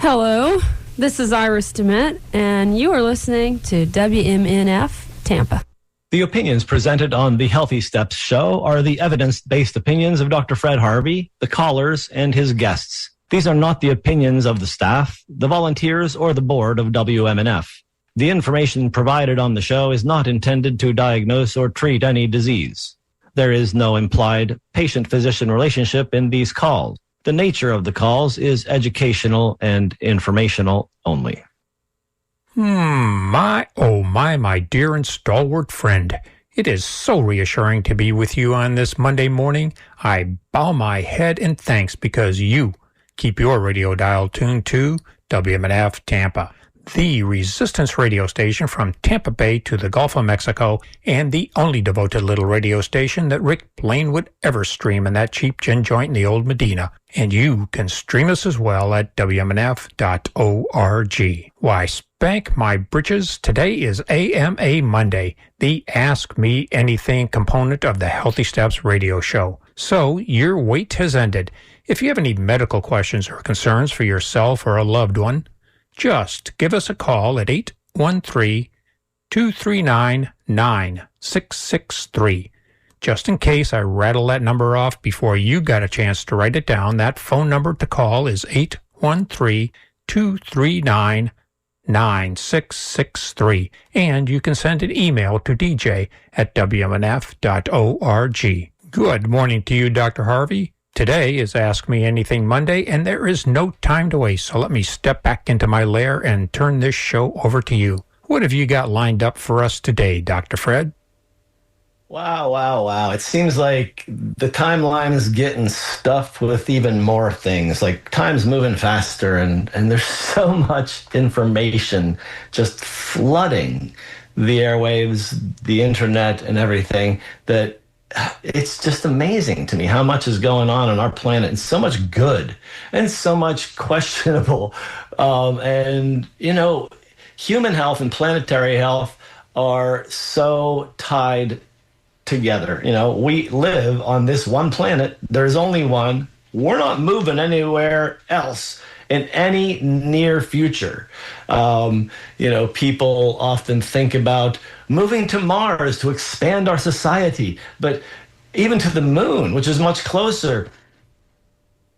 Hello, this is Iris DeMett, and you are listening to WMNF Tampa. The opinions presented on the Healthy Steps show are the evidence-based opinions of Dr. Fred Harvey, the callers, and his guests. These are not the opinions of the staff, the volunteers, or the board of WMNF. The information provided on the show is not intended to diagnose or treat any disease. There is no implied patient-physician relationship in these calls. The nature of the calls is educational and informational only. My dear and stalwart friend. It is so reassuring to be with you on this Monday morning. I bow my head in thanks because you keep your radio dial tuned to WMNF Tampa, the resistance radio station from Tampa Bay to the Gulf of Mexico, and the only devoted little radio station that Rick Blaine would ever stream in that cheap gin joint in the old Medina. And you can stream us as well at WMNF.org. Why, spank my britches, today is AMA Monday, the Ask Me Anything component of the Healthy Steps radio show. So your wait has ended. If you have any medical questions or concerns for yourself or a loved one, just give us a call at 813-239-9663. Just in case I rattle that number off before you got a chance to write it down, that phone number to call is 813-239-9663. And you can send an email to dj@wmnf.org. Good morning to you, Dr. Harvey. Today is Ask Me Anything Monday, and there is no time to waste, so let me step back into my lair and turn this show over to you. What have you got lined up for us today, Dr. Fred? Wow. It seems like the timeline is getting stuffed with even more things. Like, time's moving faster, and there's so much information just flooding the airwaves, the internet, and everything that it's just amazing to me how much is going on our planet, and so much good and so much questionable. And, human health and planetary health are so tied together. We live on this one planet. There's only one. We're not moving anywhere else in any near future. People often think about moving to Mars to expand our society, but even to the moon, which is much closer,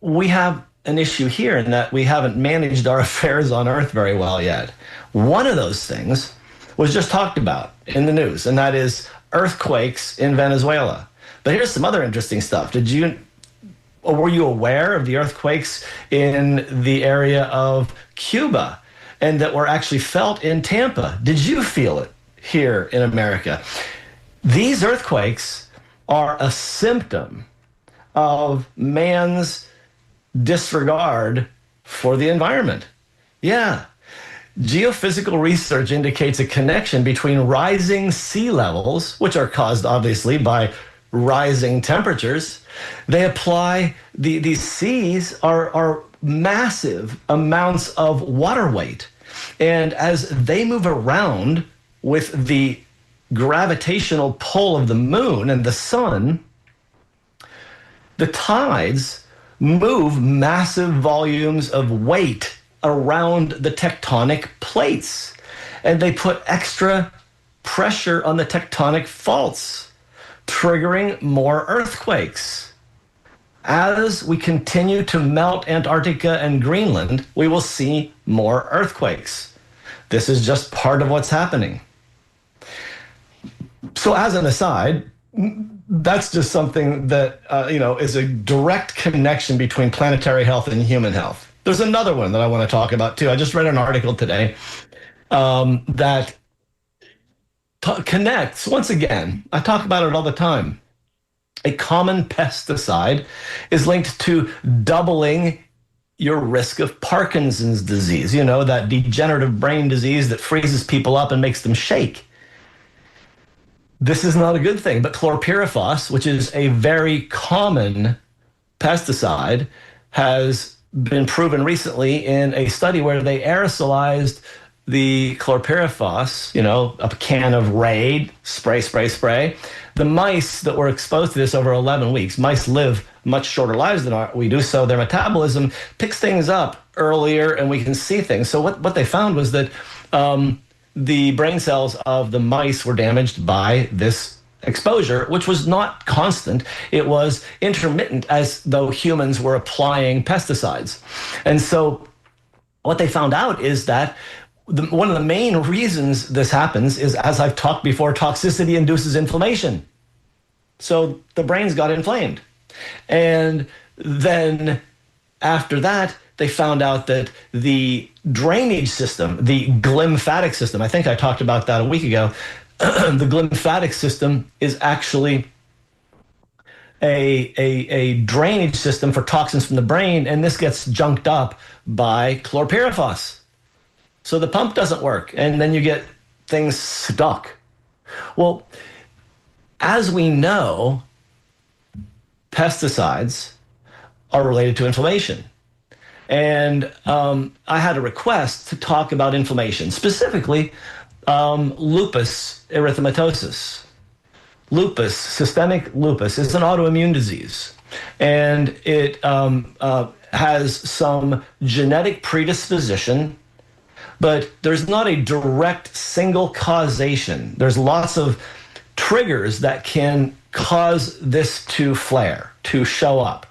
we have an issue here in that we haven't managed our affairs on Earth very well yet. One of those things was just talked about in the news, and that is earthquakes in Venezuela. But here's some other interesting stuff. Were you aware of the earthquakes in the area of Cuba and that were actually felt in Tampa? Did you feel it here in America? These earthquakes are a symptom of man's disregard for the environment. Yeah. Geophysical research indicates a connection between rising sea levels, which are caused obviously by rising temperatures. They apply, these seas are massive amounts of water weight. And as they move around with the gravitational pull of the moon and the sun, the tides move massive volumes of weight around the tectonic plates. And they put extra pressure on the tectonic faults, triggering more earthquakes. As we continue to melt Antarctica and Greenland, we will see more earthquakes. This is just part of what's happening. So as an aside, that's just something that is a direct connection between planetary health and human health. There's another one that I want to talk about too. I just read an article today that connects, once again, I talk about it all the time. A common pesticide is linked to doubling your risk of Parkinson's disease, that degenerative brain disease that freezes people up and makes them shake. This is not a good thing, but chlorpyrifos, which is a very common pesticide, has been proven recently in a study where they aerosolized the chlorpyrifos, a can of Raid, spray. The mice that were exposed to this over 11 weeks, mice live much shorter lives than we do, so their metabolism picks things up earlier and we can see things. So what they found was that the brain cells of the mice were damaged by this exposure, which was not constant. It was intermittent, as though humans were applying pesticides. And so what they found out is that one of the main reasons this happens is, as I've talked before, toxicity induces inflammation. So the brains got inflamed. And then after that, they found out that the drainage system, the glymphatic system, I think I talked about that a week ago, the glymphatic system is actually a drainage system for toxins from the brain, and this gets junked up by chlorpyrifos. So the pump doesn't work, and then you get things stuck. Well, as we know, pesticides are related to inflammation. And I had a request to talk about inflammation, specifically lupus erythematosus. Lupus, systemic lupus, is an autoimmune disease, and it has some genetic predisposition, but there's not a direct single causation. There's lots of triggers that can cause this to flare, to show up.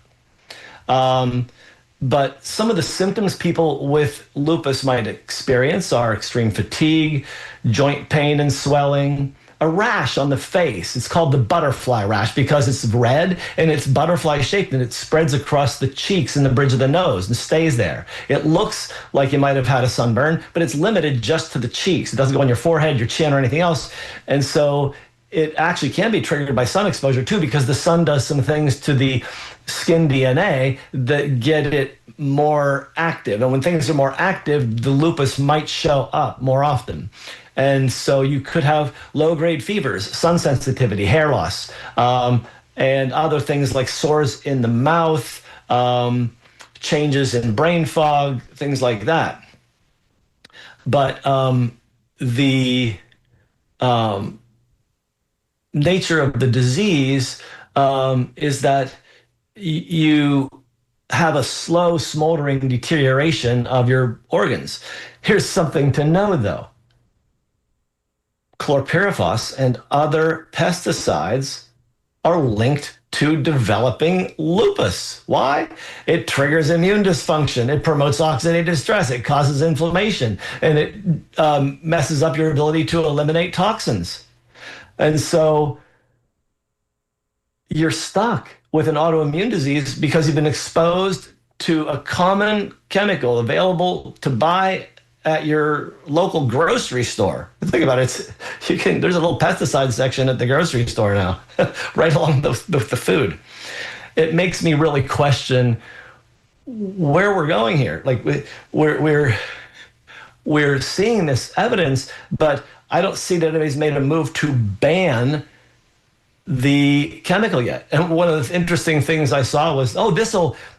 But some of the symptoms people with lupus might experience are extreme fatigue, joint pain and swelling, a rash on the face. It's called the butterfly rash because it's red and it's butterfly shaped, and it spreads across the cheeks and the bridge of the nose and stays there. It looks like you might have had a sunburn, but it's limited just to the cheeks. It doesn't go on your forehead, your chin, or anything else. And so it actually can be triggered by sun exposure too, because the sun does some things to the skin DNA that get it more active. And when things are more active, the lupus might show up more often. And so you could have low-grade fevers, sun sensitivity, hair loss, and other things like sores in the mouth, changes in brain fog, things like that. But the nature of the disease is that you have a slow, smoldering deterioration of your organs. Here's something to know, though. Chlorpyrifos and other pesticides are linked to developing lupus. Why? It triggers immune dysfunction. It promotes oxidative stress. It causes inflammation, and it messes up your ability to eliminate toxins. And so you're stuck with an autoimmune disease because you've been exposed to a common chemical available to buy at your local grocery store. Think about it. There's a little pesticide section at the grocery store now, right along with the food. It makes me really question where we're going here. Like we're seeing this evidence, but I don't see that anybody's made a move to ban the chemical yet. And one of the interesting things I saw was,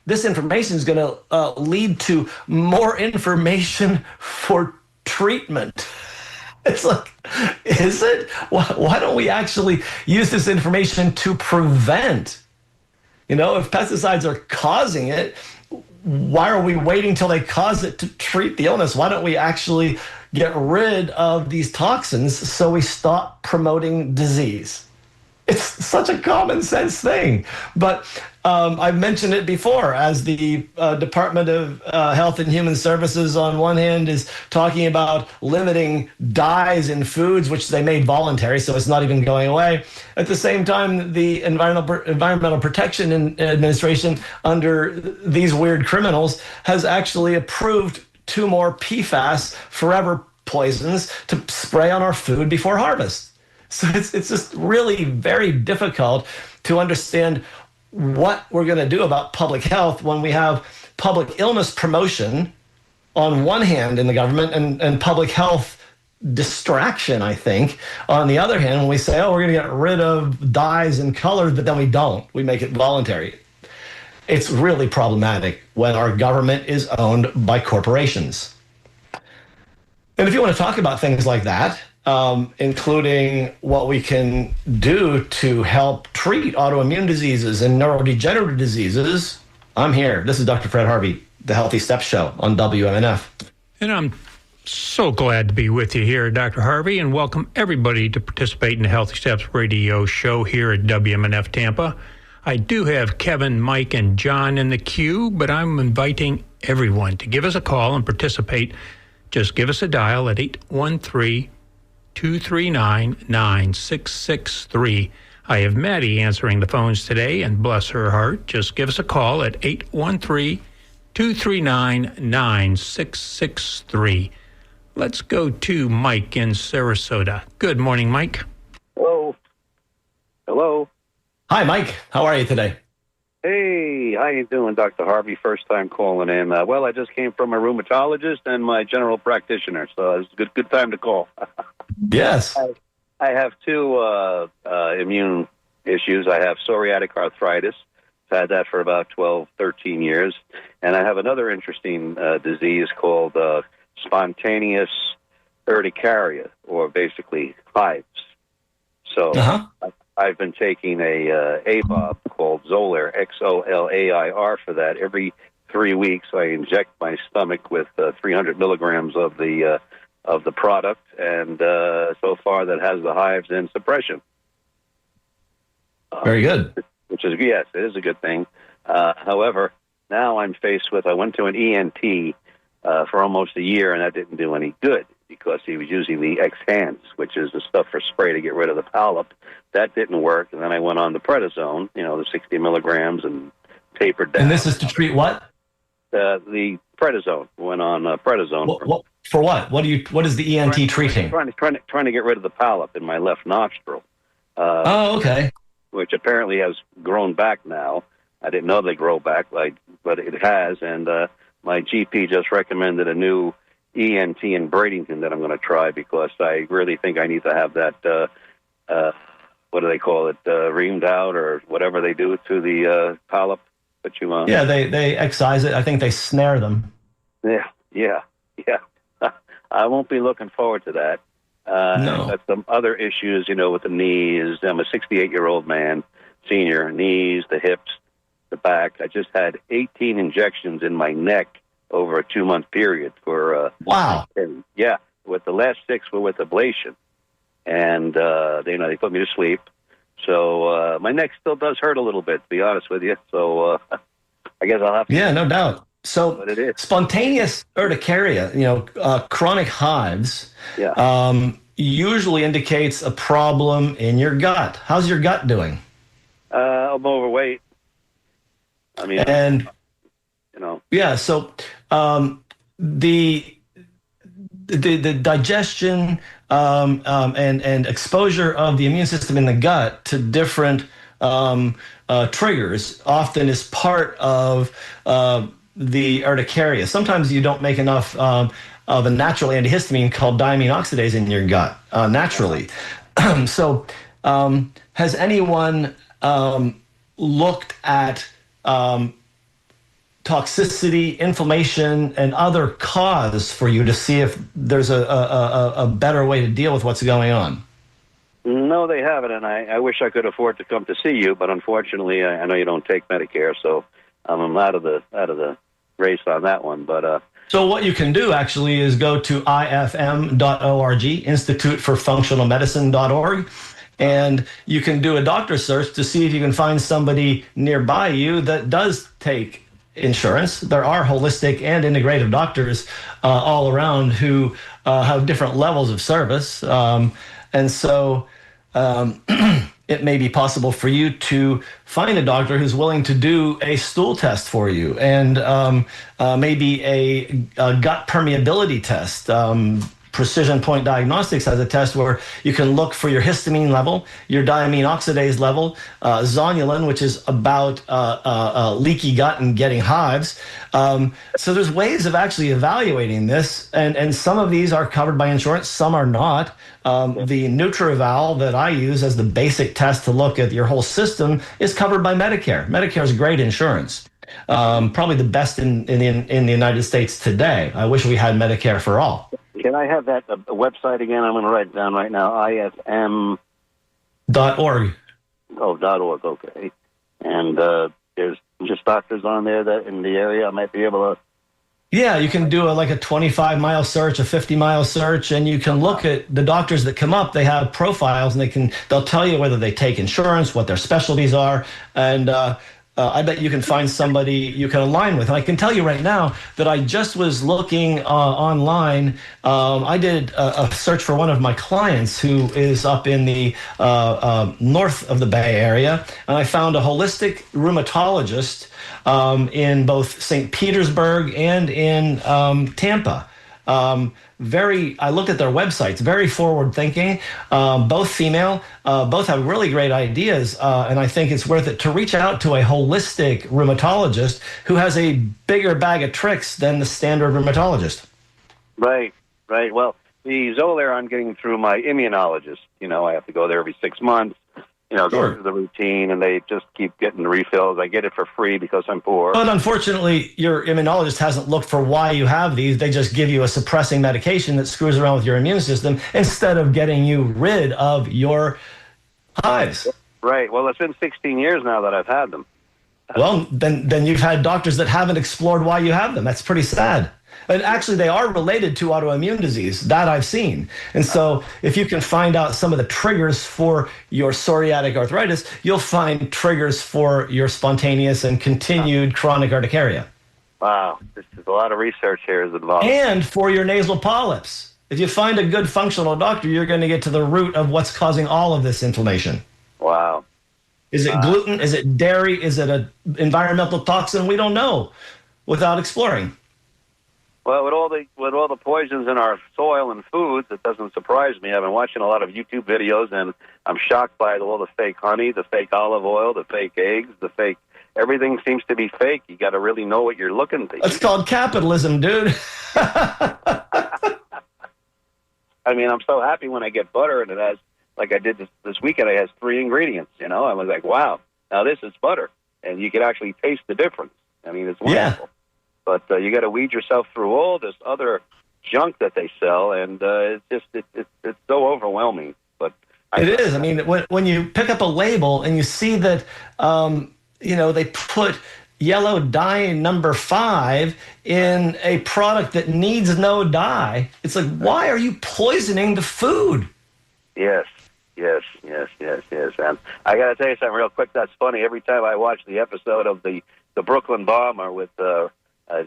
this information is going to lead to more information for treatment. It's like, is it? Why don't we actually use this information to prevent? If pesticides are causing it, why are we waiting till they cause it to treat the illness? Why don't we actually get rid of these toxins so we stop promoting disease? It's such a common sense thing. But I've mentioned it before, as the Department of Health and Human Services on one hand is talking about limiting dyes in foods, which they made voluntary, so it's not even going away. At the same time, the Environmental Protection Administration, under these weird criminals, has actually approved 2 more PFAS forever poisons to spray on our food before harvest. So it's just really very difficult to understand what we're going to do about public health when we have public illness promotion on one hand in the government and public health distraction, I think, on the other hand, when we say, we're going to get rid of dyes and colors, but then we don't. We make it voluntary. It's really problematic when our government is owned by corporations. And if you want to talk about things like that, including what we can do to help treat autoimmune diseases and neurodegenerative diseases, I'm here. This is Dr. Fred Harvey, the Healthy Steps Show on WMNF. And I'm so glad to be with you here, Dr. Harvey, and welcome everybody to participate in the Healthy Steps radio show here at WMNF Tampa. I do have Kevin, Mike, and John in the queue, but I'm inviting everyone to give us a call and participate. Just give us a dial at 813-239-9663. I have Maddie answering the phones today, and bless her heart, just give us a call at 813-239-9663. Let's go to Mike in Sarasota. Good morning, Mike. Hello. Hello. Hi, Mike. How are you today? Hey, how you doing, Dr. Harvey? First time calling in. Well, I just came from a rheumatologist and my general practitioner, so it's a good time to call. Yes. I have two immune issues. I have psoriatic arthritis. I've had that for about 12, 13 years. And I have another interesting disease called spontaneous urticaria, or basically hives. So I've been taking a ABOB called Xolair, Xolair, for that. Every 3 weeks, I inject my stomach with 300 milligrams of the product, and so far that has the hives in suppression. Very good. Which is, yes, it is a good thing. However, now I'm faced with, I went to an ENT for almost a year, and that didn't do any good because he was using the Xhans, which is the stuff for spray to get rid of the polyp. That didn't work, and then I went on the prednisone, the 60 milligrams, and tapered down. And this is to treat what? The prednisone. Went on prednisone. For what? What is the ENT treating? Trying to get rid of the polyp in my left nostril. Okay. Which apparently has grown back now. I didn't know they grow back, but it has. And my GP just recommended a new ENT in Bradenton that I'm going to try because I really think I need to have that, what do they call it, reamed out or whatever they do to the polyp. But you Yeah, they excise it. I think they snare them. Yeah. I won't be looking forward to that. No. Got some other issues, with the knees. I'm a 68-year-old man, senior, knees, the hips, the back. I just had 18 injections in my neck over a 2-month period for wow. Yeah, with the last 6 were with ablation, and they put me to sleep. So my neck still does hurt a little bit, to be honest with you. So I guess I'll have to. Yeah, no doubt. So but it is. Spontaneous urticaria, chronic hives, usually indicates a problem in your gut. How's your gut doing? I'm overweight. I mean, and yeah. So the digestion and exposure of the immune system in the gut to different triggers often is part of the urticaria. Sometimes you don't make enough of a natural antihistamine called diamine oxidase in your gut naturally. So has anyone looked at toxicity, inflammation, and other cause for you to see if there's a better way to deal with what's going on? No, they haven't, and I wish I could afford to come to see you, but unfortunately, I know you don't take Medicare, so I'm out of the race on that one. But so what you can do actually is go to ifm.org, instituteforfunctionalmedicine.org, and you can do a doctor search to see if you can find somebody nearby you that does take insurance. There are holistic and integrative doctors all around who have different levels of service. And so it may be possible for you to find a doctor who's willing to do a stool test for you and maybe a gut permeability test. Precision Point Diagnostics has a test where you can look for your histamine level, your diamine oxidase level, zonulin, which is about leaky gut and getting hives. So there's ways of actually evaluating this, and some of these are covered by insurance, some are not. The NutriVal that I use as the basic test to look at your whole system is covered by Medicare. Medicare is great insurance. Probably the best in the United States today. I wish we had Medicare for all. Can I have that website again? I'm going to write it down right now. IFM. .org. Oh, .org. Okay. And there's just doctors on there that in the area I might be able to. Yeah, you can do a 25-mile search, a 50-mile search, and you can look at the doctors that come up. They have profiles, and they'll tell you whether they take insurance, what their specialties are, and I bet you can find somebody you can align with. And I can tell you right now that I just was looking online. I did a search for one of my clients who is up in the north of the Bay Area, and I found a holistic rheumatologist in both St. Petersburg and in Tampa. I looked at their websites, very forward thinking, both female, both have really great ideas. And I think it's worth it to reach out to a holistic rheumatologist who has a bigger bag of tricks than the standard rheumatologist. Right. Well, the Xolair I'm getting through my immunologist. I have to go there every 6 months. Go through the routine, and they just keep getting the refills. I get it for free because I'm poor. But unfortunately, your immunologist hasn't looked for why you have these. They just give you a suppressing medication that screws around with your immune system instead of getting you rid of your hives. Right. Well, it's been 16 years now that I've had them. Well, then you've had doctors that haven't explored why you have them. That's pretty sad. And actually, they are related to autoimmune disease, that I've seen. And so if you can find out some of the triggers for your psoriatic arthritis, you'll find triggers for your spontaneous and continued chronic urticaria. Wow. This is a lot of research here is involved. And for your nasal polyps. If you find a good functional doctor, you're going to get to the root of what's causing all of this inflammation. Wow. Is it gluten? Is it dairy? Is it an environmental toxin? We don't know without exploring. Well, with all the poisons in our soil and foods, it doesn't surprise me. I've been watching a lot of YouTube videos, and I'm shocked by all the fake honey, the fake olive oil, the fake eggs, the fake. Everything seems to be fake. You got to really know what you're looking for. It's called capitalism, dude. I mean, I'm so happy when I get butter, and it has, like I did this weekend, it has 3 ingredients. I was like, wow, now this is butter, and you can actually taste the difference. I mean, it's wonderful. Yeah. But you got to weed yourself through all this other junk that they sell, and it's so overwhelming. But it is. I mean, when you pick up a label and you see that, they put yellow dye number 5 in a product that needs no dye, it's like, why are you poisoning the food? Yes. And I got to tell you something real quick. That's funny. Every time I watch the episode of the Brooklyn Bomber with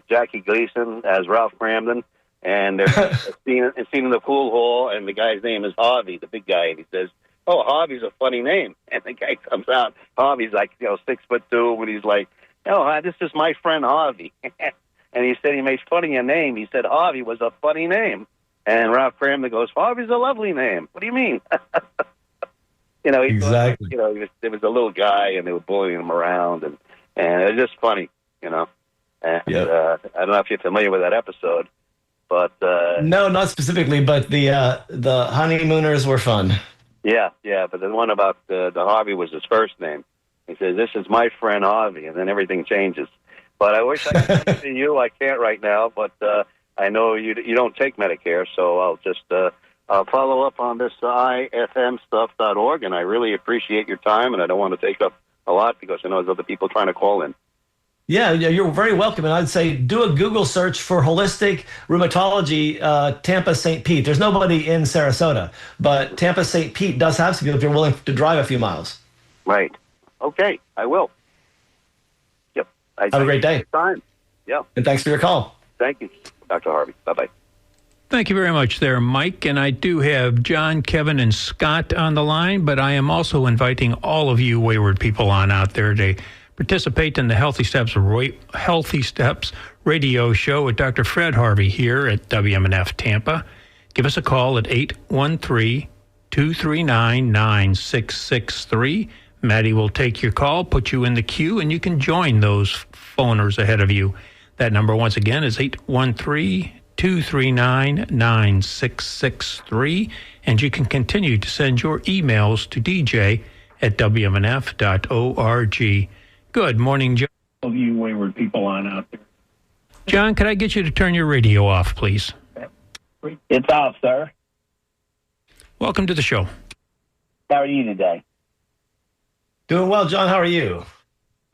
Jackie Gleason as Ralph Cramden, and they're seen in the pool hall, and the guy's name is Harvey, the big guy, and he says, "Oh, Harvey's a funny name." And the guy comes out, Harvey's like 6'2", and he's like, "Oh, this is my friend Harvey." And he said he makes fun of your name. He said Harvey was a funny name, and Ralph Cramden goes, "Harvey's a lovely name. What do you mean?" Exactly. There was a little guy, and they were bullying him around, and it was just funny, And I don't know if you're familiar with that episode, but no, not specifically. But the honeymooners were fun. Yeah. But the one about the Harvey was his first name. He says, "This is my friend Harvey," and then everything changes. But I wish I could see you. I can't right now, but I know you don't take Medicare, so I'll just I'll follow up on this ifmstuff.org, and I really appreciate your time, and I don't want to take up a lot because I know there's other people trying to call in. Yeah, you're very welcome. And I'd say do a Google search for holistic rheumatology, Tampa St. Pete. There's nobody in Sarasota, but Tampa St. Pete does have some people if you're willing to drive a few miles. Right. Okay, I will. Yep. Have a great day. Time. Yeah. And thanks for your call. Thank you, Dr. Harvey. Bye-bye. Thank you very much there, Mike. And I do have John, Kevin, and Scott on the line, but I am also inviting all of you wayward people on out there to participate in the Healthy Steps radio show with Dr. Fred Harvey here at WMNF Tampa. Give us a call at 813-239-9663. Maddie will take your call, put you in the queue, and you can join those phoners ahead of you. That number, once again, is 813-239-9663. And you can continue to send your emails to dj@wmnf.org. Good morning, John. All of you wayward people on out there. John, could I get you to turn your radio off, please? It's off, sir. Welcome to the show. How are you today? Doing well, John. How are you?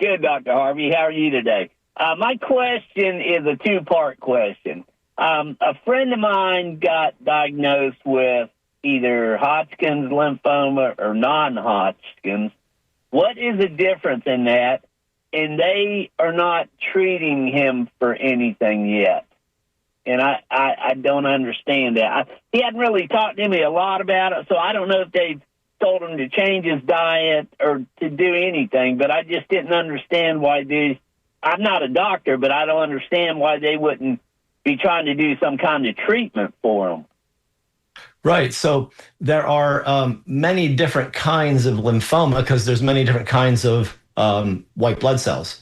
Good, Dr. Harvey. How are you today? My question is a two-part question. A friend of mine got diagnosed with either Hodgkin's lymphoma or non-Hodgkin's. What is the difference in that? And they are not treating him for anything yet. And I don't understand that. He hadn't really talked to me a lot about it, so I don't know if they've told him to change his diet or to do anything, but I just didn't understand why I'm not a doctor, but I don't understand why they wouldn't be trying to do some kind of treatment for him. Right. So there are many different kinds of lymphoma because there's many different kinds of white blood cells.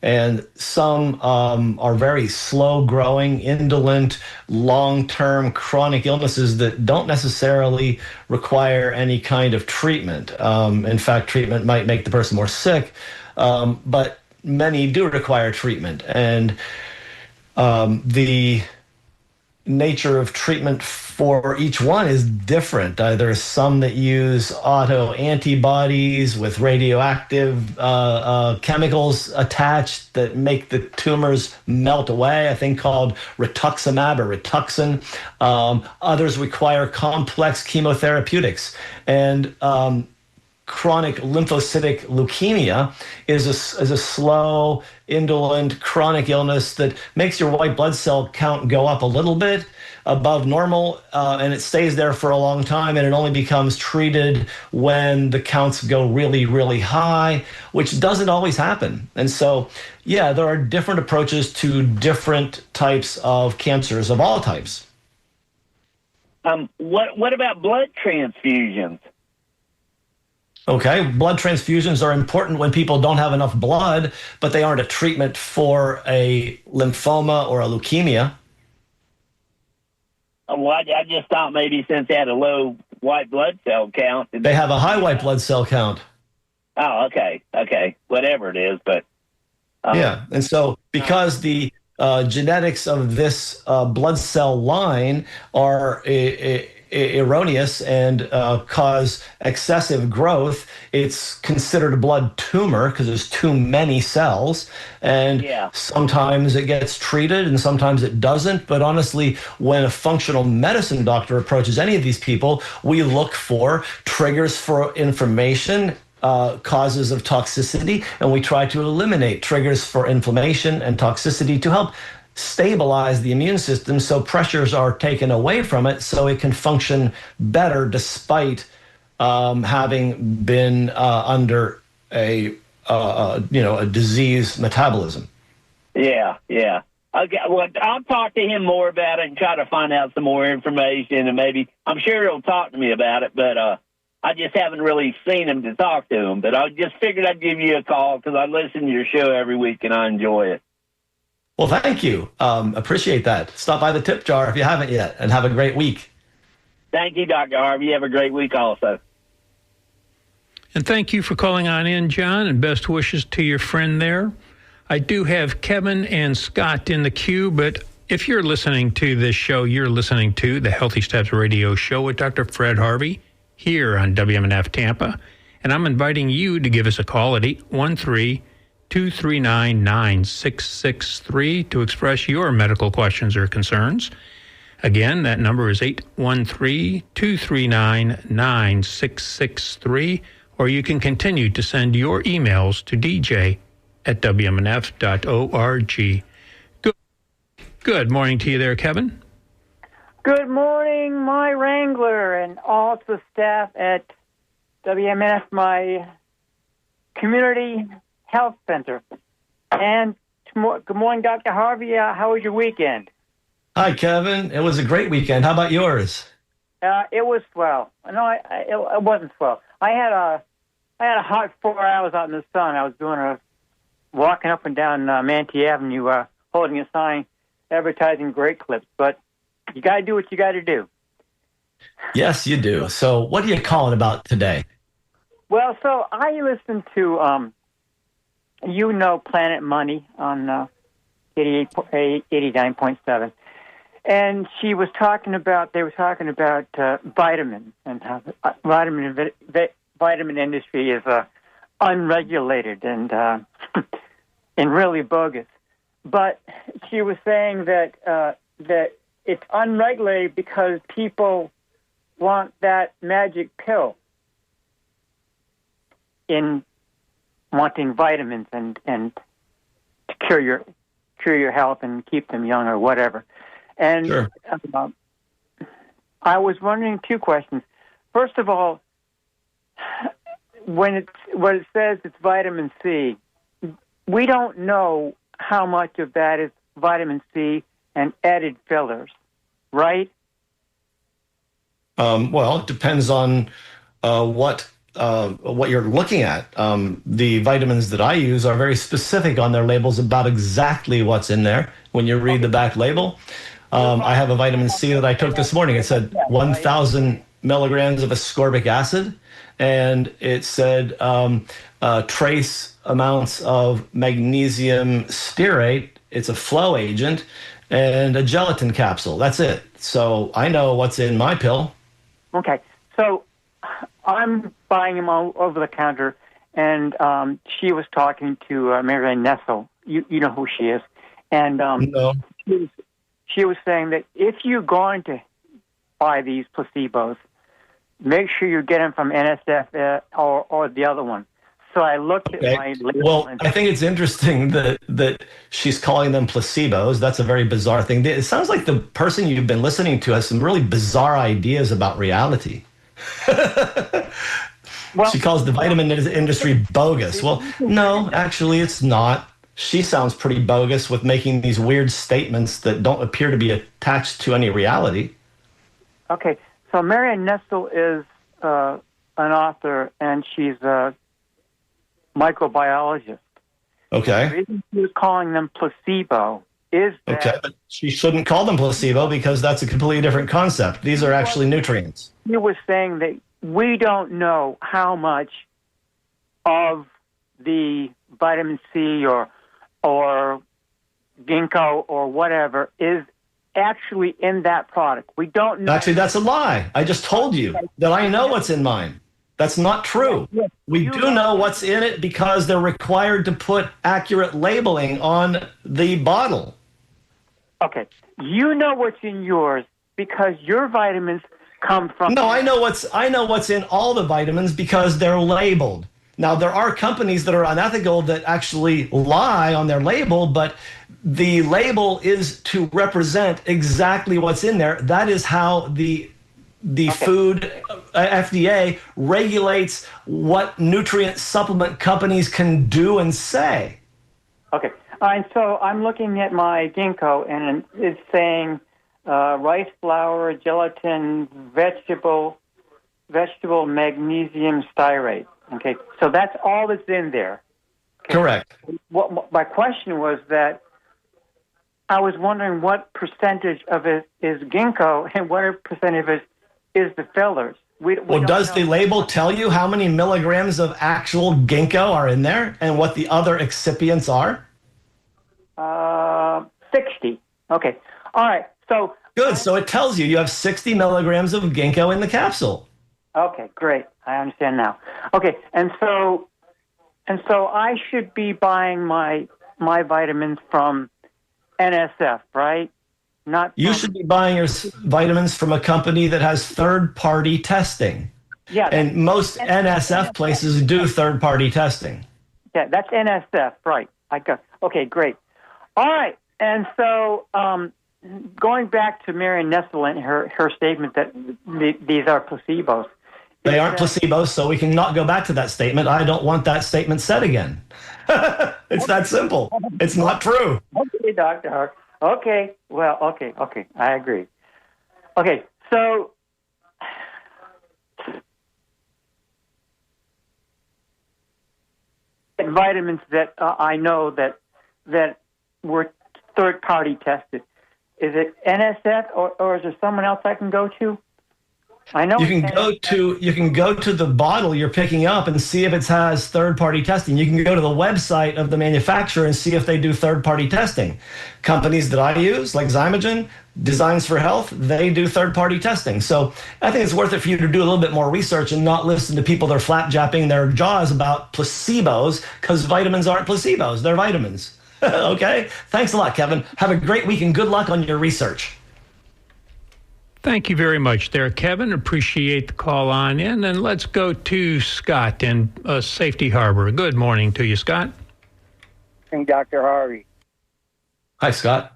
And some are very slow-growing, indolent, long-term chronic illnesses that don't necessarily require any kind of treatment. In fact, treatment might make the person more sick, but many do require treatment. And the nature of treatment for each one is different. There's some that use auto-antibodies with radioactive chemicals attached that make the tumors melt away, a thing called rituximab or Rituxan. Others require complex chemotherapeutics. And chronic lymphocytic leukemia is a slow, indolent, chronic illness that makes your white blood cell count go up a little bit above normal, and it stays there for a long time, and it only becomes treated when the counts go really, really high, which doesn't always happen. And so, yeah, there are different approaches to different types of cancers of all types. What about blood transfusions? Okay, blood transfusions are important when people don't have enough blood, but they aren't a treatment for a lymphoma or a leukemia. Well, I just thought maybe since they had a low white blood cell count. They have a high white blood cell count. Oh, okay. Whatever it is, but... yeah, and so because the genetics of this blood cell line are erroneous and cause excessive growth, it's considered a blood tumor because there's too many cells, and sometimes it gets treated and sometimes it doesn't. But honestly, when a functional medicine doctor approaches any of these people, we look for triggers for inflammation, causes of toxicity, and we try to eliminate triggers for inflammation and toxicity to help stabilize the immune system so pressures are taken away from it so it can function better despite having been under a disease metabolism. Yeah. Okay, well, I'll talk to him more about it and try to find out some more information, and maybe I'm sure he'll talk to me about it, but I just haven't really seen him to talk to him. But I just figured I'd give you a call because I listen to your show every week and I enjoy it. Well, thank you. Appreciate that. Stop by the tip jar if you haven't yet, and have a great week. Thank you, Dr. Harvey. You have a great week also. And thank you for calling on in, John, and best wishes to your friend there. I do have Kevin and Scott in the queue, but if you're listening to this show, you're listening to the Healthy Steps Radio Show with Dr. Fred Harvey here on WMNF Tampa. And I'm inviting you to give us a call at 813-239-9663 to express your medical questions or concerns. Again, that number is 813-239-9663, or you can continue to send your emails to dj@wmnf.org. Good morning to you there, Kevin. Good morning, my Wrangler, and all the staff at WMNF, my community health center. And good morning, Dr. Harvey. How was your weekend? Hi, Kevin. It was a great weekend. How about yours? It was swell. No, it wasn't swell. I had a hot 4 hours out in the sun. I was walking up and down Manti Avenue, holding a sign advertising great clips. But you got to do what you got to do. Yes, you do. So what are you calling about today? Well, so I listened to, Planet Money on 89.7. And they were talking about vitamins and how the vitamin industry is unregulated and and really bogus. But she was saying that it's unregulated because people want that magic pill in wanting vitamins and to cure your health and keep them young or whatever. And Sure. I was wondering two questions. First of all, when it says it's vitamin C, we don't know how much of that is vitamin C and added fillers, right? Well, it depends on what you're looking at. The vitamins that I use are very specific on their labels about exactly what's in there. When you read the back label, I have a vitamin C that I took this morning. It said 1,000 milligrams of ascorbic acid, and it said trace amounts of magnesium stearate. It's a flow agent, and a gelatin capsule. That's it. So I know what's in my pill. Okay, so I'm buying them all over the counter, and she was talking to Mary Nessel. You know who she is, and No. she was saying that if you're going to buy these placebos, make sure you get them from NSF or the other one. So I looked at my label. Well, I think it's interesting that she's calling them placebos. That's a very bizarre thing. It sounds like the person you've been listening to has some really bizarre ideas about reality. Well, She calls the vitamin industry bogus. Well, no, actually, it's not. She sounds pretty bogus with making these weird statements that don't appear to be attached to any reality. okay, so Mary Nessel is an author, and she's a microbiologist. Okay. The reason she was calling them placebo is that Okay. But she shouldn't call them placebo because that's a completely different concept. These are actually nutrients. she was saying that we don't know how much of the vitamin C or ginkgo or whatever is actually in that product. We don't know. Actually, that's a lie. I just told you that I know what's in mine. That's not true. Yes, We you do know what's in it because they're required to put accurate labeling on the bottle. Okay, you know what's in yours because your vitamins come from. No, I know what's in all the vitamins because they're labeled. Now, there are companies that are unethical that actually lie on their label, but the label is to represent exactly what's in there. That is how the food FDA regulates what nutrient supplement companies can do and say. Okay, and so I'm looking at my ginkgo, and it's saying rice flour, gelatin, vegetable magnesium stearate. Okay, so that's all that's in there. Okay. Correct. What my question was that I was wondering what percentage of it is ginkgo and what percentage of it is the fillers. We Well, does the label tell you how many milligrams of actual ginkgo are in there and what the other excipients are? 60. Okay. All right. So Good. So it tells you have 60 milligrams of ginkgo in the capsule. okay, great. I understand now. Okay, and so I should be buying my vitamins from NSF, right? Not You from, should be buying your vitamins from a company that has third-party testing. yeah, And most NSF places do third-party testing. yeah, that's NSF, right? Okay, great. All right, and so going back to Mary Nessel and her statement that these are placebos. They aren't placebos, so we can not go back to that statement. I don't want that statement said again. It's that simple. It's not true. Okay, Dr. Hark. Okay, well, okay, I agree. Okay, so vitamins that I know that were third-party tested. Is it NSF or is there someone else I can go to? I know You can go to the bottle you're picking up and see if it has third-party testing. You can go to the website of the manufacturer and see if they do third-party testing. Companies that I use, like Zymogen, Designs for Health, they do third-party testing. So I think it's worth it for you to do a little bit more research and not listen to people that are flapjapping their jaws about placebos, because vitamins aren't placebos, they're vitamins. Okay? Thanks a lot, Kevin. Have a great week and good luck on your research. Thank you very much there, Kevin. Appreciate the call on in. And let's go to Scott in Safety Harbor. Good morning to you, Scott. And Dr. Harvey. Hi, Scott.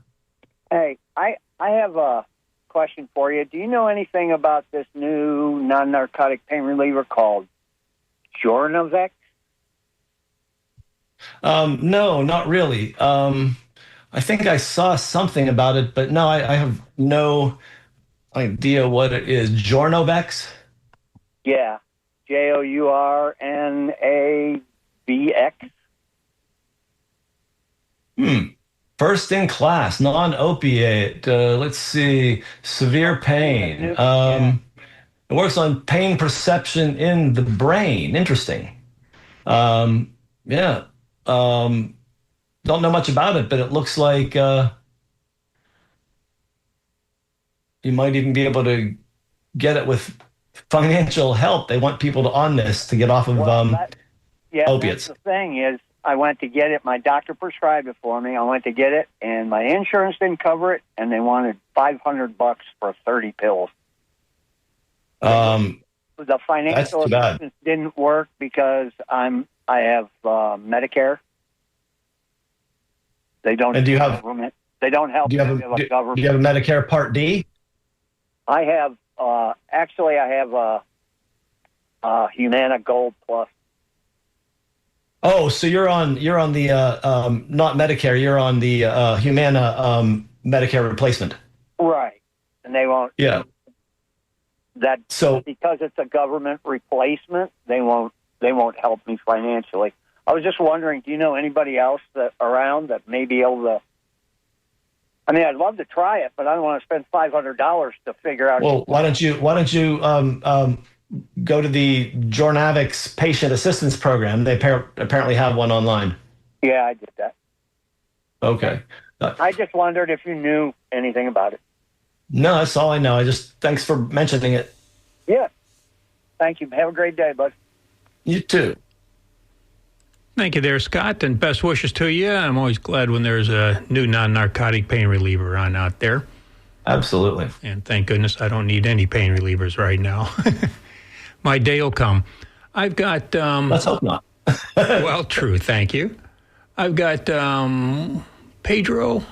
Hey, I have a question for you. Do you know anything about this new non-narcotic pain reliever called Jornovex? No, not really. I think I saw something about it, but no, I have no idea what it is. Jornovex? Yeah, Journavx. First in class, non-opiate. Let's see, severe pain. It works on pain perception in the brain. Interesting. Yeah. Don't know much about it, but it looks like you might even be able to get it with financial help. They want people on this to get off of opiates. That's the thing is, I went to get it. My doctor prescribed it for me. I went to get it, and my insurance didn't cover it, and they wanted $500 for 30 pills. The financial assistance didn't work because I have Medicare. They don't. And do you have government? They don't help. Do you have a Medicare Part D? I have actually I have a Humana Gold Plus. Oh, so you're on the not Medicare. You're on the Humana Medicare replacement. Right, and they won't. Yeah. Because it's a government replacement, they won't help me financially. I was just wondering, do you know anybody else around that may be able to? I mean, I'd love to try it, but I don't want to spend $500 to figure out. Well, why don't you go to the Jornavix Patient Assistance Program? They apparently have one online. Yeah, I did that. Okay. I just wondered if you knew anything about it. No, that's all I know. Thanks for mentioning it. Yeah. Thank you. Have a great day, bud. You too. Thank you there, Scott, and best wishes to you. I'm always glad when there's a new non-narcotic pain reliever on out there. Absolutely. And thank goodness I don't need any pain relievers right now. My day will come. I've got... Let's hope not. Well, true. Thank you. I've got Pedro,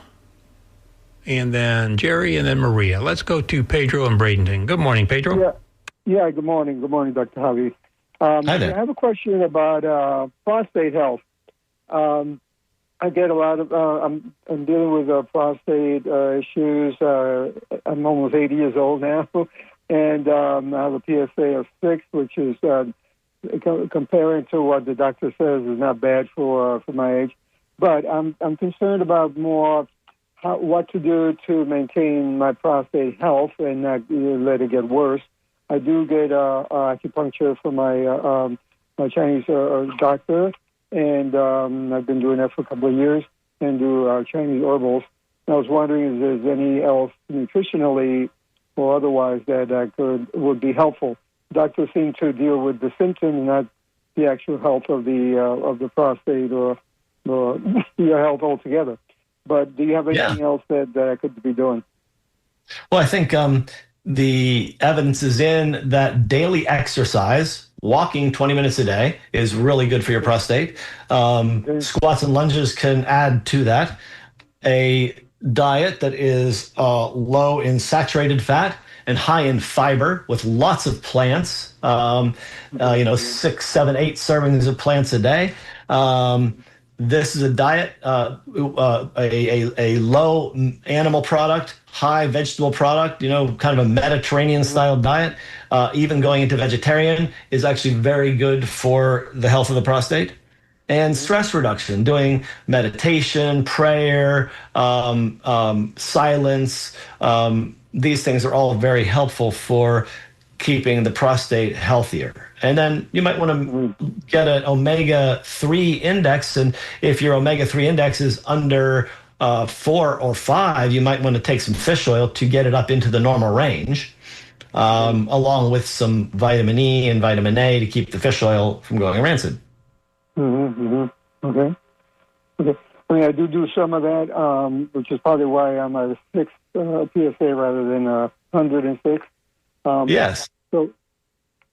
and then Jerry, and then Maria. Let's go to Pedro and Bradenton. Good morning, Pedro. Yeah. Good morning. Good morning, Dr. Harvey. Hi there. I have a question about prostate health. I get a lot of. I'm dealing with prostate issues. I'm almost 80 years old now, and I have a PSA of 6, which is comparing to what the doctor says is not bad for my age. But I'm concerned about more what to do to maintain my prostate health and not let it get worse. I do get acupuncture from my Chinese doctor, and I've been doing that for a couple of years, and do Chinese herbals. I was wondering if there's any else nutritionally or otherwise that would be helpful. Doctors seem to deal with the symptom, not the actual health of the prostate or your health altogether. But do you have anything else that I could be doing? Well, I think the evidence is in that daily exercise, walking 20 minutes a day, is really good for your prostate. Squats and lunges can add to that. A diet that is low in saturated fat and high in fiber with lots of plants, 6, 7, 8 servings of plants a day. This is a diet, a low animal product, high vegetable product, kind of a Mediterranean style diet. Even going into vegetarian is actually very good for the health of the prostate. And stress reduction, doing meditation, prayer, silence. These things are all very helpful for keeping the prostate healthier. And then you might want to get an omega-3 index. And if your omega-3 index is under 4 or 5, you might want to take some fish oil to get it up into the normal range, along with some vitamin E and vitamin A to keep the fish oil from going rancid. Okay. I mean, I do some of that, which is probably why I'm at a 6 PSA rather than 106. Yes. So,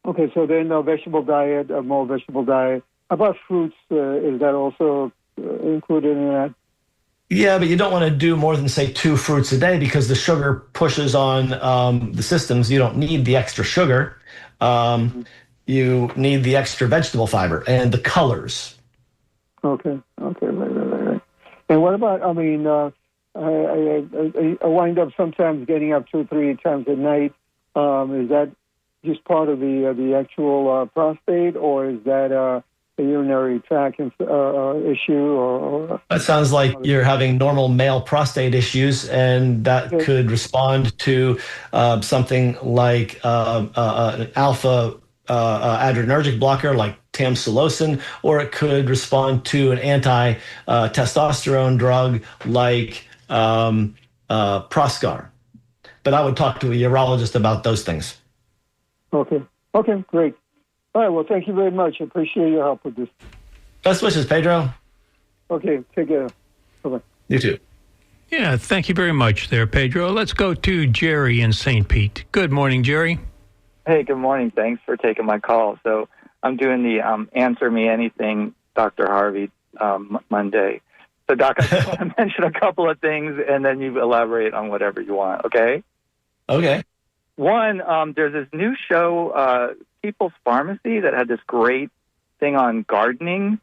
okay, so then vegetable diet, more vegetable diet. How about fruits? Is that also included in that? Yeah, but you don't want to do more than, say, 2 fruits a day because the sugar pushes on the systems. You don't need the extra sugar. You need the extra vegetable fiber and the colors. Okay, right. And what about, I mean, I wind up sometimes getting up 2 or 3 times a night. Is that just part of the actual prostate, or is that a urinary tract issue? Or That sounds like you're having normal male prostate issues, and that could respond to something like an alpha adrenergic blocker like tamsulosin, or it could respond to an anti-testosterone drug like Proscar. But I would talk to a urologist about those things. Okay, great. All right, well, thank you very much. I appreciate your help with this. Best wishes, Pedro. Okay, take care. Bye-bye. You too. Yeah, thank you very much there, Pedro. Let's go to Jerry in St. Pete. Good morning, Jerry. Hey, good morning. Thanks for taking my call. So I'm doing the Answer Me Anything, Dr. Harvey, Monday. So, Doc, I just want to mention a couple of things, and then you elaborate on whatever you want, okay? Okay. One, there's this new show, People's Pharmacy, that had this great thing on gardening,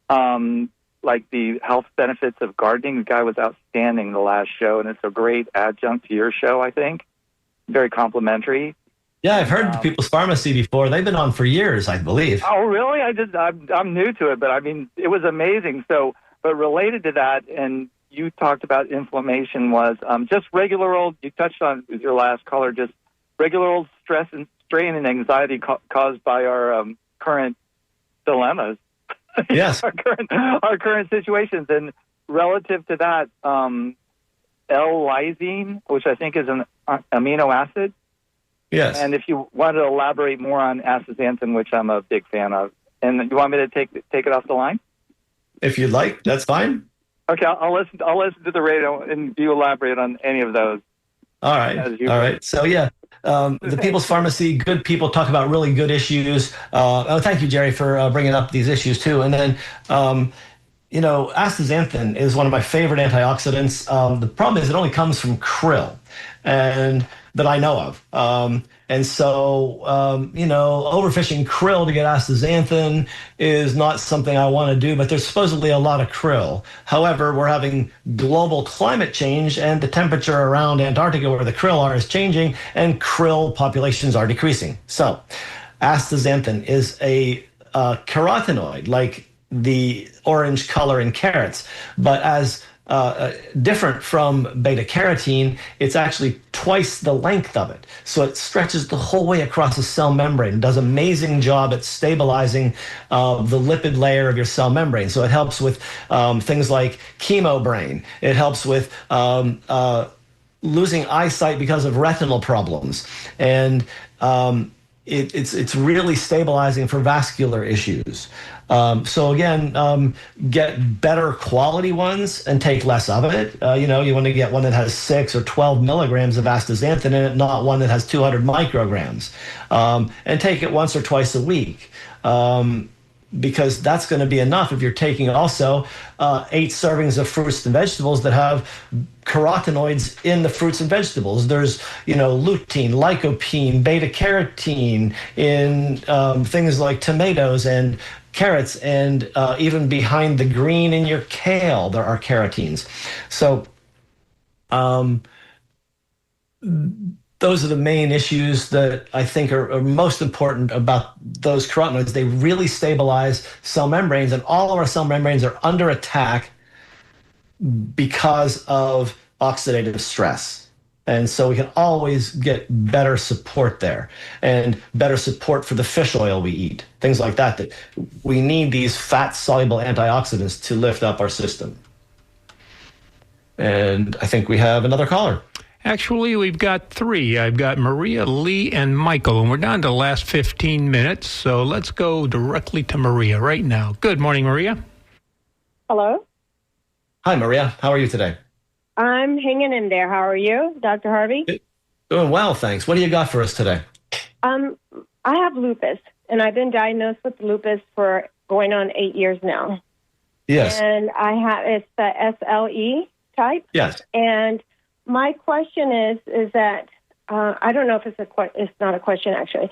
like the health benefits of gardening. The guy was outstanding in the last show, and it's a great adjunct to your show, I think. Very complimentary. Yeah, I've heard of People's Pharmacy before. They've been on for years, I believe. Oh, really? I'm new to it, but I mean, it was amazing. So, but related to that, and you talked about inflammation, was just regular old, you touched on with your last caller, just regular old stress and strain and anxiety caused by our current dilemmas. Yes. our current situations. And relative to that, L-lysine, which I think is an amino acid. Yes. And if you want to elaborate more on astaxanthin, which I'm a big fan of, and you want me to take it off the line? If you'd like, that's fine. Okay, I'll listen to the radio, and you elaborate on any of those. All right. So yeah, the People's Pharmacy, good people talk about really good issues. Thank you, Jerry, for bringing up these issues too. And then, astaxanthin is one of my favorite antioxidants. The problem is it only comes from krill, and that I know of. Overfishing krill to get astaxanthin is not something I want to do, but there's supposedly a lot of krill. However, we're having global climate change, and the temperature around Antarctica where the krill are is changing, and krill populations are decreasing. So astaxanthin is a carotenoid, like the orange color in carrots, but as different from beta carotene, it's actually twice the length of it. So it stretches the whole way across the cell membrane and does an amazing job at stabilizing the lipid layer of your cell membrane. So it helps with things like chemo brain. It helps with losing eyesight because of retinal problems. And it's really stabilizing for vascular issues. So again, get better quality ones and take less of it. You want to get one that has 6 or 12 milligrams of astaxanthin in it, not one that has 200 micrograms. And take it once or twice a week. Because that's going to be enough if you're taking also 8 servings of fruits and vegetables that have carotenoids in the fruits and vegetables. There's, lutein, lycopene, beta carotene in things like tomatoes and carrots, and even behind the green in your kale, there are carotenes. So those are the main issues that I think are most important about those carotenoids. They really stabilize cell membranes, and all of our cell membranes are under attack because of oxidative stress. And so we can always get better support there, and better support for the fish oil we eat, things like that, that we need these fat-soluble antioxidants to lift up our system. And I think we have another caller. Actually, we've got three. I've got Maria, Lee, and Michael, and we're down to the last 15 minutes, so let's go directly to Maria right now. Good morning, Maria. Hello. Hi, Maria. How are you today? I'm hanging in there. How are you, Dr. Harvey? Doing well, thanks. What do you got for us today? I have lupus, and I've been diagnosed with lupus for going on 8 years now. Yes. And it's the SLE type. Yes. And my question is that I don't know if it's not a question actually.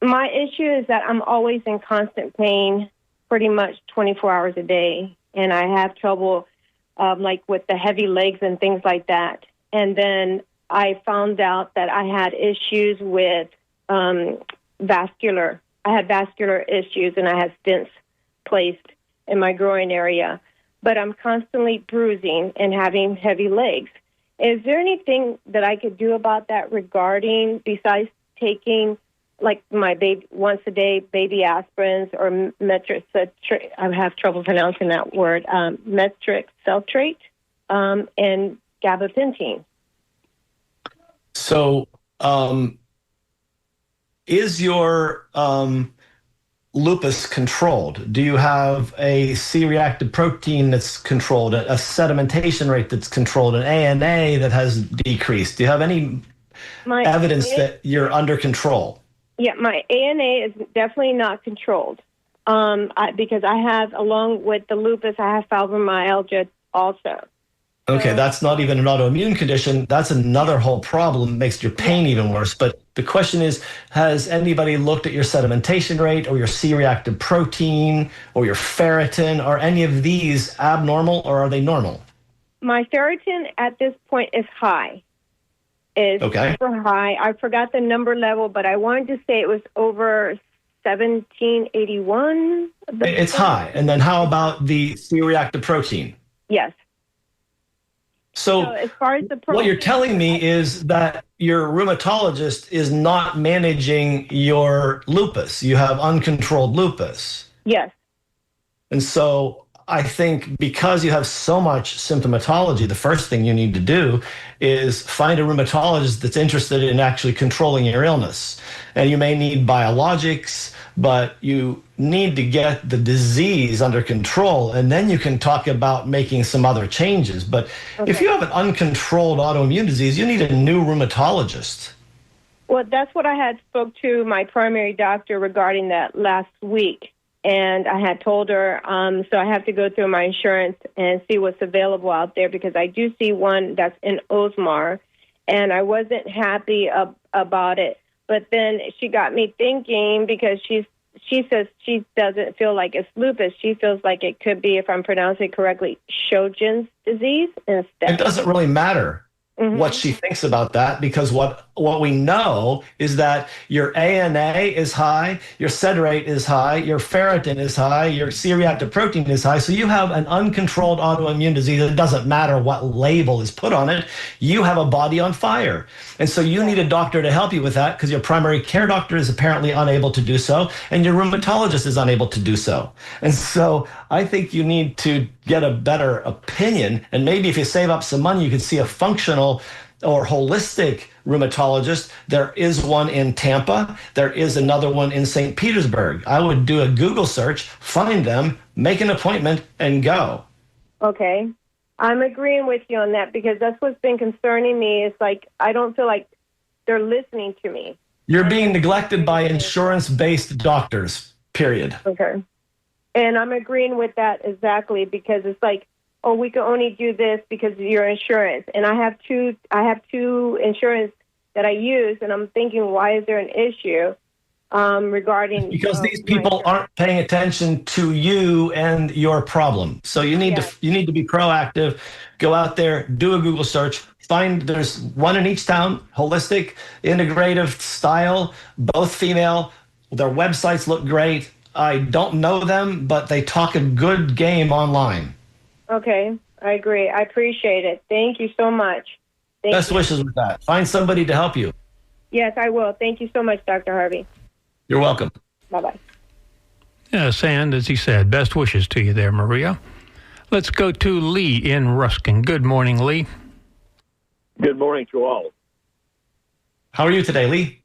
My issue is that I'm always in constant pain, pretty much 24 hours a day, and I have trouble like with the heavy legs and things like that. And then I found out that I had issues with vascular. I had vascular issues, and I had stents placed in my groin area. But I'm constantly bruising and having heavy legs. Is there anything that I could do about that regarding, besides taking, like my baby once a day baby aspirins or metricitrate? I have trouble pronouncing that word. Metricitrate and gabapentin. So, is your lupus controlled? Do you have a C-reactive protein that's controlled, a sedimentation rate that's controlled, an ANA that has decreased? Do you have any evidence that you're under control? Yeah, my ANA is definitely not controlled because I have, along with the lupus, I have fibromyalgia also. Okay, that's not even an autoimmune condition. That's another whole problem, makes your pain even worse. But the question is, has anybody looked at your sedimentation rate or your C-reactive protein or your ferritin? Are any of these abnormal or are they normal? My ferritin at this point is high. It's super high. I forgot the number level, but I wanted to say it was over 1781. It's high. And then how about the C-reactive protein? Yes. So as far as the what you're telling me is that your rheumatologist is not managing your lupus. You have uncontrolled lupus. Yes. And so I think because you have so much symptomatology, the first thing you need to do is find a rheumatologist that's interested in actually controlling your illness. And you may need biologics, but you need to get the disease under control, and then you can talk about making some other changes. But if you have an uncontrolled autoimmune disease, you need a new rheumatologist. Well, that's what I had spoke to my primary doctor regarding that last week. And I had told her, so I have to go through my insurance and see what's available out there, because I do see one that's in Osmar, and I wasn't happy about it. But then she got me thinking, because she says she doesn't feel like it's lupus. She feels like it could be, if I'm pronouncing it correctly, Sjogren's disease instead. It doesn't really matter what she thinks about that, because what we know is that your ANA is high, your sed rate is high, your ferritin is high, your C-reactive protein is high. So you have an uncontrolled autoimmune disease. It doesn't matter what label is put on it. You have a body on fire. And so you need a doctor to help you with that, because your primary care doctor is apparently unable to do so, and your rheumatologist is unable to do so. And so I think you need to get a better opinion, and maybe if you save up some money, you could see a functional or holistic rheumatologist. There is one in Tampa. There is another one in St. Petersburg. I would do a Google search, find them, make an appointment, and go. Okay. I'm agreeing with you on that, because that's what's been concerning me. It's like I don't feel like they're listening to me. You're being neglected by insurance-based doctors, period. Okay. And I'm agreeing with that exactly, because it's like, oh, we can only do this because of your insurance. And I have two insurance that I use, and I'm thinking, why is there an issue regarding... Because these people aren't paying attention to you and your problem. So you need to be proactive, go out there, do a Google search, find there's one in each town, holistic, integrative style, both female. Their websites look great. I don't know them, but they talk a good game online. Okay. I agree. I appreciate it. Thank you so much. Best wishes with that. Find somebody to help you. Yes, I will. Thank you so much, Dr. Harvey. You're welcome. Bye-bye. Yes, and as he said, best wishes to you there, Maria. Let's go to Lee in Ruskin. Good morning, Lee. Good morning to all. How are you today, Lee?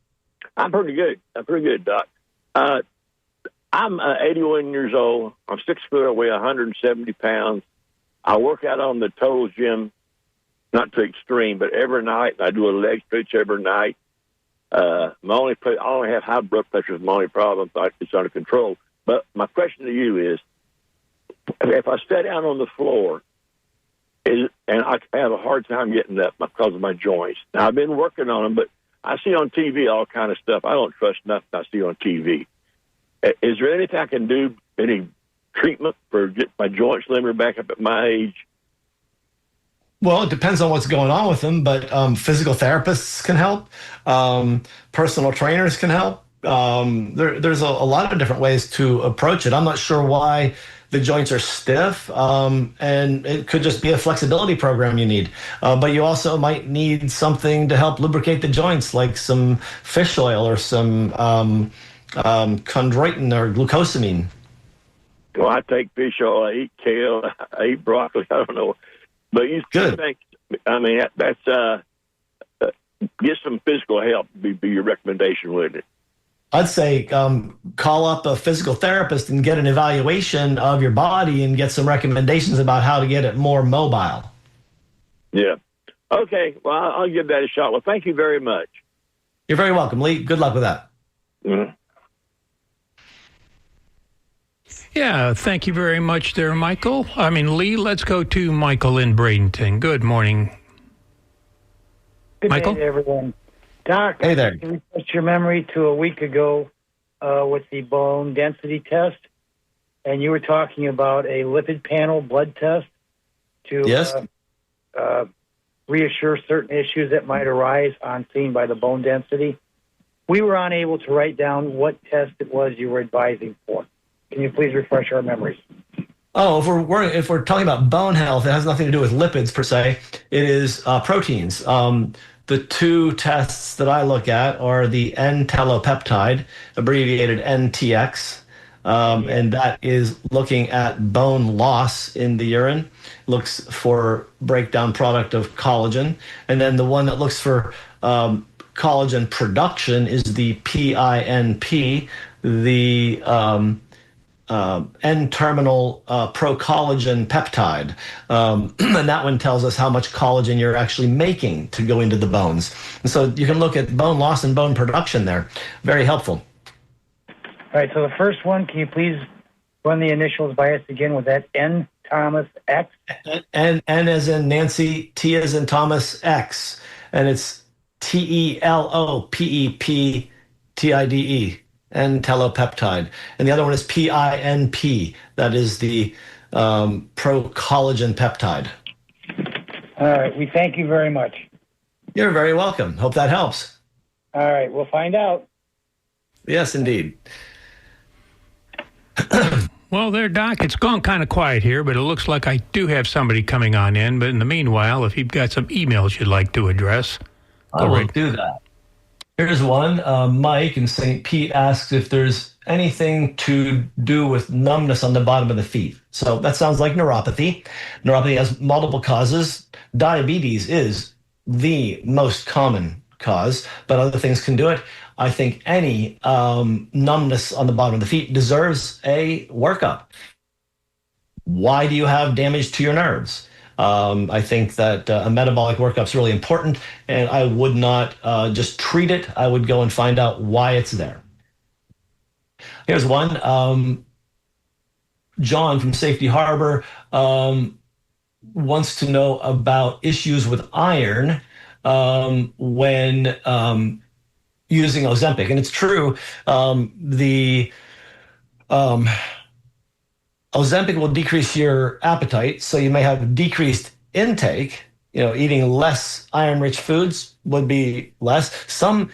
I'm pretty good, Doc. I'm 81 years old. I'm 6 foot. I weigh 170 pounds. I work out on the Total Gym, not too extreme, but every night. I do a leg stretch every night. I only have high blood pressure. Is my only problem. It's under control. But my question to you is, if I sit down on the floor, and I have a hard time getting up because of my joints. Now, I've been working on them, but I see on TV all kind of stuff. I don't trust nothing I see on TV. Is there anything I can do, any treatment for get my joints limber back up at my age? Well, it depends on what's going on with them, but physical therapists can help. Personal trainers can help. There's a lot of different ways to approach it. I'm not sure why the joints are stiff, and it could just be a flexibility program you need. But you also might need something to help lubricate the joints, like some fish oil or some chondroitin or glucosamine. Well, I take fish oil, I eat kale, I eat broccoli. I don't know, but you think? I mean, that's get some physical help. Be your recommendation, wouldn't it? I'd say call up a physical therapist and get an evaluation of your body and get some recommendations about how to get it more mobile. Yeah. Okay. Well, I'll give that a shot. Well, thank you very much. You're very welcome, Lee. Good luck with that. Mm-hmm. Yeah, thank you very much there, Lee. Let's go to Michael in Bradenton. Good morning. Good Michael? day, everyone. Doc, hey there. Can you refresh your memory to a week ago with the bone density test, and you were talking about a lipid panel blood test to reassure certain issues that might arise on seen by the bone density. We were unable to write down what test it was you were advising for. Can you please refresh our memories? Oh, if we're talking about bone health, it has nothing to do with lipids per se. It is proteins. The two tests that I look at are the N-telopeptide, abbreviated NTX, and that is looking at bone loss in the urine, looks for breakdown product of collagen. And then the one that looks for collagen production is the PINP, the N-terminal procollagen peptide. And that one tells us how much collagen you're actually making to go into the bones. And so you can look at bone loss and bone production there. Very helpful. All right, so the first one, can you please run the initials by us again with that N Thomas X? N as in Nancy, T as in Thomas, X. And it's TELOPEPTIDE. N-telopeptide. And the other one is PINP. That is the procollagen peptide. All right. We thank you very much. You're very welcome. Hope that helps. All right. We'll find out. Yes, indeed. Well, there, Doc, it's gone kind of quiet here, but it looks like I do have somebody coming on in. But in the meanwhile, if you've got some emails you'd like to address, I will do that. Here's one. Mike in St. Pete asks if there's anything to do with numbness on the bottom of the feet. So that sounds like neuropathy. Neuropathy has multiple causes. Diabetes is the most common cause, but other things can do it. I think any numbness on the bottom of the feet deserves a workup. Why do you have damage to your nerves? I think that a metabolic workup is really important, and I would not just treat it. I would go and find out why it's there. Here's one. John from Safety Harbor wants to know about issues with iron when using Ozempic. And it's true, the Ozempic will decrease your appetite, so you may have decreased intake. Eating less iron-rich foods would be less. Some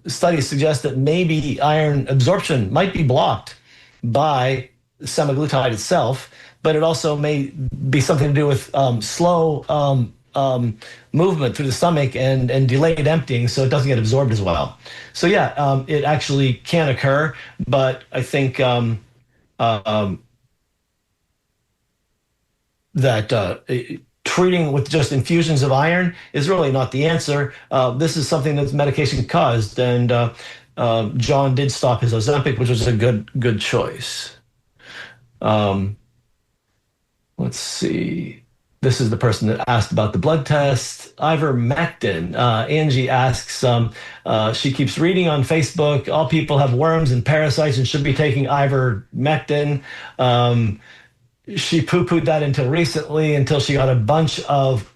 studies suggest that maybe iron absorption might be blocked by semaglutide itself, but it also may be something to do with slow movement through the stomach and delayed emptying, so it doesn't get absorbed as well. So yeah, it actually can occur, but I think that treating with just infusions of iron is really not the answer. This is something that's medication caused, and John did stop his Ozempic, which was a good choice. Let's see. This is the person that asked about the blood test. Ivermectin. Angie asks, she keeps reading on Facebook, all people have worms and parasites and should be taking ivermectin. She poo-pooed that until recently, until she got a bunch of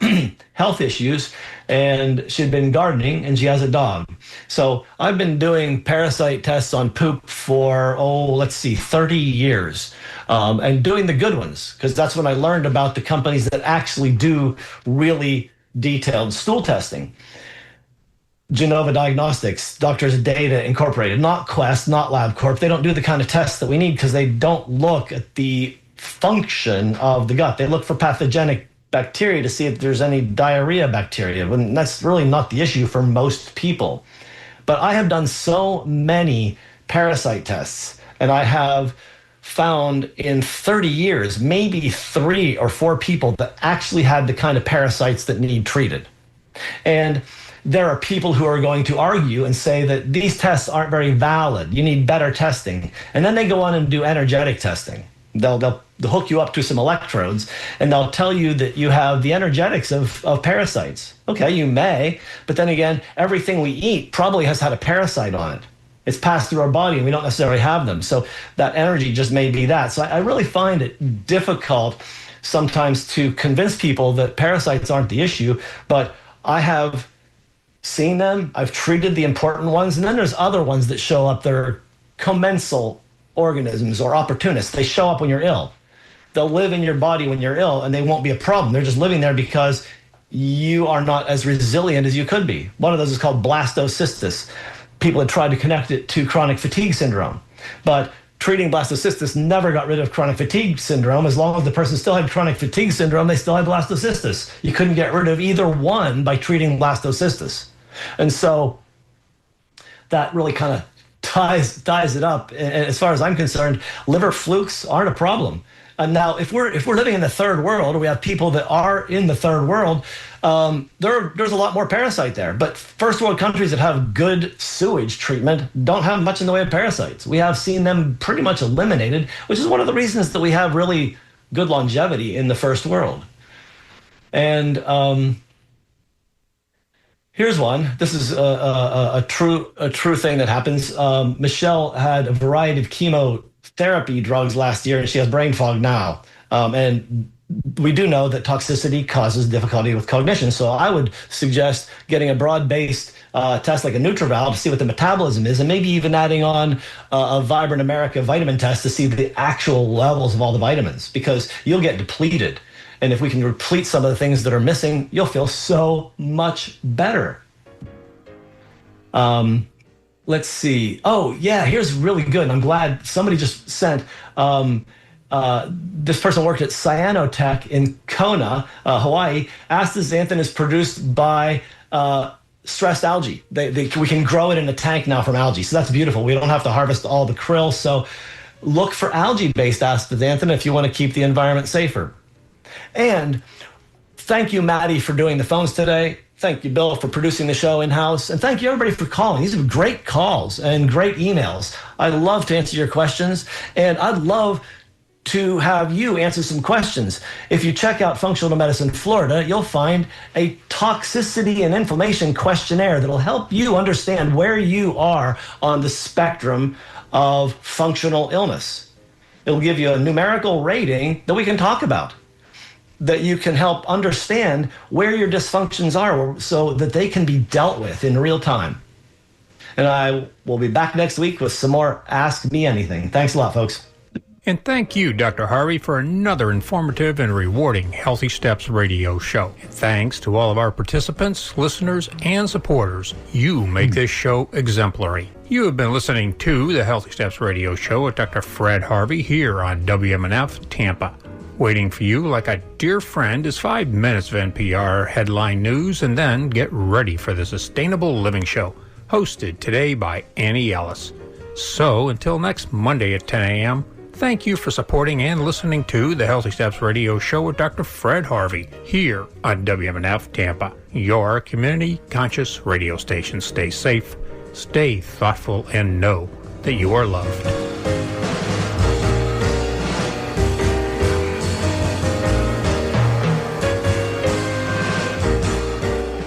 health issues, and she'd been gardening, and she has a dog. So I've been doing parasite tests on poop for, 30 years, and doing the good ones, because that's when I learned about the companies that actually do really detailed stool testing. Genova Diagnostics, Doctors Data Incorporated, not Quest, not LabCorp. They don't do the kind of tests that we need because they don't look at the function of the gut. They look for pathogenic bacteria to see if there's any diarrhea bacteria, and that's really not the issue for most people. But I have done so many parasite tests, and I have found in 30 years, maybe 3 or 4 people that actually had the kind of parasites that need treated. And there are people who are going to argue and say that these tests aren't very valid. You need better testing. And then they go on and do energetic testing. They'll hook you up to some electrodes, and they'll tell you that you have the energetics of parasites. Okay, you may, but then again, everything we eat probably has had a parasite on it. It's passed through our body, and we don't necessarily have them. So that energy just may be that. So I really find it difficult sometimes to convince people that parasites aren't the issue, but I have seen them, I've treated the important ones, and then there's other ones that show up that are commensal organisms or opportunists. They show up when you're ill. They'll live in your body when you're ill, and they won't be a problem. They're just living there because you are not as resilient as you could be. One of those is called blastocystis. People had tried to connect it to chronic fatigue syndrome, but treating blastocystis never got rid of chronic fatigue syndrome. As long as the person still had chronic fatigue syndrome, they still had blastocystis. You couldn't get rid of either one by treating blastocystis. And so that really kind of ties it up. And as far as I'm concerned, liver flukes aren't a problem. And now, if we're living in the third world, or we have people that are in the third world, there's a lot more parasite there. But first world countries that have good sewage treatment don't have much in the way of parasites. We have seen them pretty much eliminated, which is one of the reasons that we have really good longevity in the first world. And here's one. This is a true thing that happens. Michelle had a variety of chemotherapy drugs last year, and she has brain fog now. And we do know that toxicity causes difficulty with cognition. So I would suggest getting a broad-based test like a NutriVal to see what the metabolism is, and maybe even adding on a Vibrant America vitamin test to see the actual levels of all the vitamins, because you'll get depleted. And if we can replete some of the things that are missing, you'll feel so much better. Let's see. Oh, yeah, here's really good. And I'm glad somebody just sent, this person worked at Cyanotech in Kona, Hawaii. Astaxanthin is produced by stressed algae. We can grow it in a tank now from algae. So that's beautiful. We don't have to harvest all the krill. So look for algae-based astaxanthin if you want to keep the environment safer. And thank you, Maddie, for doing the phones today. Thank you, Bill, for producing the show in-house. And thank you, everybody, for calling. These are great calls and great emails. I love to answer your questions, and I'd love to have you answer some questions. If you check out Functional Medicine Florida, you'll find a toxicity and inflammation questionnaire that'll help you understand where you are on the spectrum of functional illness. It'll give you a numerical rating that we can talk about, that you can help understand where your dysfunctions are so that they can be dealt with in real time. And I will be back next week with some more Ask Me Anything. Thanks a lot, folks. And thank you, Dr. Harvey, for another informative and rewarding Healthy Steps radio show. And thanks to all of our participants, listeners, and supporters. You make this show exemplary. You have been listening to the Healthy Steps radio show with Dr. Fred Harvey here on WMNF Tampa. Waiting for you like a dear friend is 5 minutes of NPR headline news, and then get ready for the Sustainable Living Show, hosted today by Annie Ellis. So, until next Monday at 10 a.m., thank you for supporting and listening to the Healthy Steps Radio Show with Dr. Fred Harvey here on WMNF Tampa, your community-conscious radio station. Stay safe, stay thoughtful, and know that you are loved.